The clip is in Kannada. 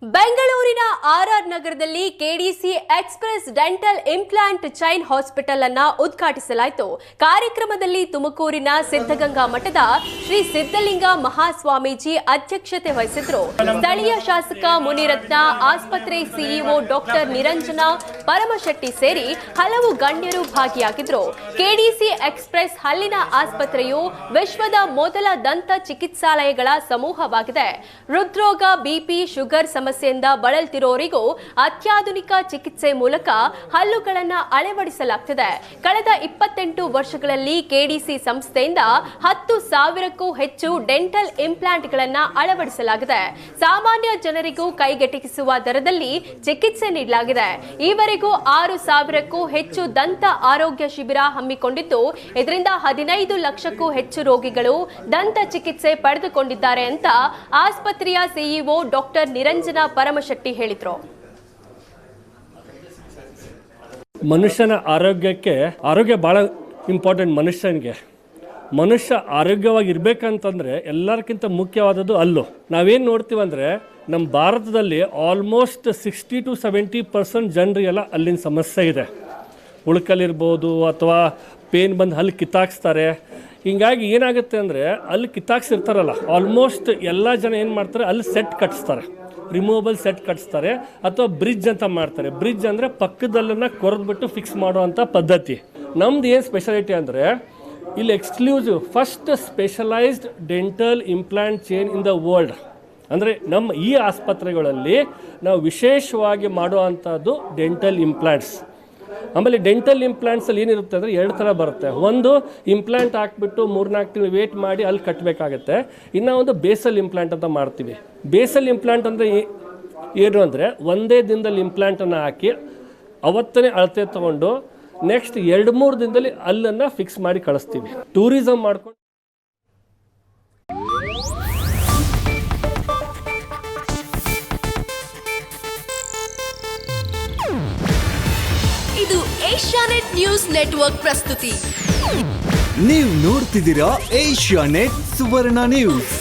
ಬೆಂಗಳೂರಿನ ಆರ್ಆರ್ ನಗರದಲ್ಲಿ KDC express dental implant chain hospital ಅನ್ನು ಉದ್ಘಾಟಿಸಲಾಯಿತು. ಕಾರ್ಯಕ್ರಮದಲ್ಲಿ ತುಮಕೂರಿನ ಸಿದ್ಧಗಂಗಾ ಮಠದ ಶ್ರೀ ಸಿದ್ಧಲಿಂಗ ಮಹಾಸ್ವಾಮೀಜಿ ಅಧ್ಯಕ್ಷತೆ ವಹಿಸಿದ್ರು. ಸ್ಥಳೀಯ ಶಾಸಕ ಮುನಿರತ್ನ, ಆಸ್ಪತ್ರೆ ಸಿಇಒ ಡಾಕ್ಟರ್ ನಿರಂಜನ ಪರಮಶೆಟ್ಟಿ ಸೇರಿ ಹಲವು ಗಣ್ಯರು ಭಾಗಿಯಾಗಿದ್ರು. ಕೆಡಿಸಿ ಎಕ್ಸ್‌ಪ್ರೆಸ್ ಹಲ್ಲಿನ ಆಸ್ಪತ್ರೆಯು ವಿಶ್ವದ ಮೊದಲ ದಂತ ಚಿಕಿತ್ಸಾಲಯಗಳ ಸಮೂಹವಾಗಿದೆ. ಹೃದ್ರೋಗ, ಬಿಪಿ, ಶುಗರ್ ಸಮಸ್ಯೆಯಿಂದ ಬಳಲ್ತಿರೋರಿಗೂ ಅತ್ಯಾಧುನಿಕ ಚಿಕಿತ್ಸೆ ಮೂಲಕ ಹಲ್ಲುಗಳನ್ನು ಅಳವಡಿಸಲಾಗುತ್ತಿದೆ. ಕಳೆದ 28 ವರ್ಷಗಳಲ್ಲಿ ಕೆಡಿಸಿ ಸಂಸ್ಥೆಯಿಂದ 10,000ಕ್ಕೂ ಹೆಚ್ಚು ಡೆಂಟಲ್ ಇಂಪ್ಲಾಂಟ್ಗಳನ್ನು ಅಳವಡಿಸಲಾಗಿದೆ. ಸಾಮಾನ್ಯ ಜನರಿಗೂ ಕೈಗೆಟುಕಿಸುವ ದರದಲ್ಲಿ ಚಿಕಿತ್ಸೆ ನೀಡಲಾಗಿದೆ. ಈವರೆಗೂ 6,000ಕ್ಕೂ ಹೆಚ್ಚು ದಂತ ಆರೋಗ್ಯ ಶಿಬಿರ ಹಮ್ಮಿಕೊಂಡಿದ್ದು, ಇದರಿಂದ 15 ಲಕ್ಷಕ್ಕೂ ಹೆಚ್ಚು ರೋಗಿಗಳು ದಂತ ಚಿಕಿತ್ಸೆ ಪಡೆದುಕೊಂಡಿದ್ದಾರೆ ಅಂತ ಆಸ್ಪತ್ರೆಯ ಸಿಇಒ ಡಾಕ್ಟರ್ ನಿರಂಜನ ಪರಮಶೆಟ್ಟಿ ಹೇಳಿದ್ರು. ಮನುಷ್ಯನ ಆರೋಗ್ಯ ಬಹಳ ಇಂಪಾರ್ಟೆಂಟ್. ಮನುಷ್ಯ ಆರೋಗ್ಯವಾಗಿರ್ಬೇಕಂತಂದ್ರೆ ಎಲ್ಲರಿಗಿಂತ ಮುಖ್ಯವಾದದ್ದು ಹಲ್ಲು. ನಾವೇನು ನೋಡ್ತೀವಿ ಅಂದರೆ ನಮ್ಮ ಭಾರತದಲ್ಲಿ ಆಲ್ಮೋಸ್ಟ್ 60 to 70% ಜನರಿಗೆಲ್ಲ ಹಲ್ಲಿನ ಸಮಸ್ಯೆ ಇದೆ. ಉಳ್ಕಲ್ಲಿರ್ಬೋದು ಅಥವಾ ಪೇನ್ ಬಂದು ಹಲ್ಲು ಕಿತ್ತಾಕ್ಸ್ತಾರೆ. ಹಿಂಗಾಗಿ ಏನಾಗುತ್ತೆ ಅಂದರೆ ಅಲ್ಲಿ ಕಿತ್ತಾಕ್ಸಿರ್ತಾರಲ್ಲ, ಆಲ್ಮೋಸ್ಟ್ ಎಲ್ಲ ಜನ ಏನು ಮಾಡ್ತಾರೆ, ಅಲ್ಲಿ ಸೆಟ್ ಕಟ್ಸ್ತಾರೆ, ರಿಮೂವಬಲ್ ಸೆಟ್ ಕಟ್ಸ್ತಾರೆ ಅಥವಾ ಬ್ರಿಡ್ಜ್ ಅಂತ ಮಾಡ್ತಾರೆ. ಬ್ರಿಡ್ಜ್ ಅಂದರೆ ಪಕ್ಕದಲ್ಲನ್ನು ಕೊರೆದ್ಬಿಟ್ಟು ಫಿಕ್ಸ್ ಮಾಡುವಂಥ ಪದ್ಧತಿ. ನಮ್ದು ಏನು ಸ್ಪೆಷಾಲಿಟಿ ಅಂದರೆ ಇಲ್ಲಿ exclusive first specialised dental implant chain in the world. ಅಂದರೆ ನಮ್ಮ ಈ ಆಸ್ಪತ್ರೆಗಳಲ್ಲಿ ನಾವು ವಿಶೇಷವಾಗಿ ಮಾಡುವಂಥದ್ದು ಡೆಂಟಲ್ ಇಂಪ್ಲಾಂಟ್ಸ್. ಆಮೇಲೆ ಡೆಂಟಲ್ ಇಂಪ್ಲಾಂಟ್ಸಲ್ಲಿ ಏನಿರುತ್ತೆ ಅಂದರೆ 2 ಥರ ಬರುತ್ತೆ. ಒಂದು ಇಂಪ್ಲಾಂಟ್ ಹಾಕ್ಬಿಟ್ಟು 3-4 ತಿಂಗಳು ವೇಟ್ ಮಾಡಿ ಅಲ್ಲಿ ಕಟ್ಟಬೇಕಾಗತ್ತೆ. ಇನ್ನೂ ಒಂದು ಬೇಸಲ್ ಇಂಪ್ಲಾಂಟ್ ಅಂತ ಮಾಡ್ತೀವಿ. ಬೇಸಲ್ ಇಂಪ್ಲಾಂಟ್ ಅಂದರೆ ಏನು ಅಂದರೆ ಒಂದೇ ದಿನದಲ್ಲಿ ಇಂಪ್ಲಾಂಟನ್ನು ಹಾಕಿ ಅವತ್ತನೇ ಅಳತೆ ತೊಗೊಂಡು ನೆಕ್ಸ್ಟ್ 2-3 ದಿನದಲ್ಲಿ ಅಲ್ಲನ್ನು ಫಿಕ್ಸ್ ಮಾಡಿ ಕಳಿಸ್ತೀವಿ. ಟೂರಿಸಮ್ ಮಾಡ್ಕೊಂಡು ಇದು ಏಷ್ಯಾನೆಟ್ ನ್ಯೂಸ್ ನೆಟ್ವರ್ಕ್ ಪ್ರಸ್ತುತಿ. ನೀವು ನೋಡ್ತಿದ್ದೀರಾ ಏಷ್ಯಾನೆಟ್ ಸುವರ್ಣ ನ್ಯೂಸ್.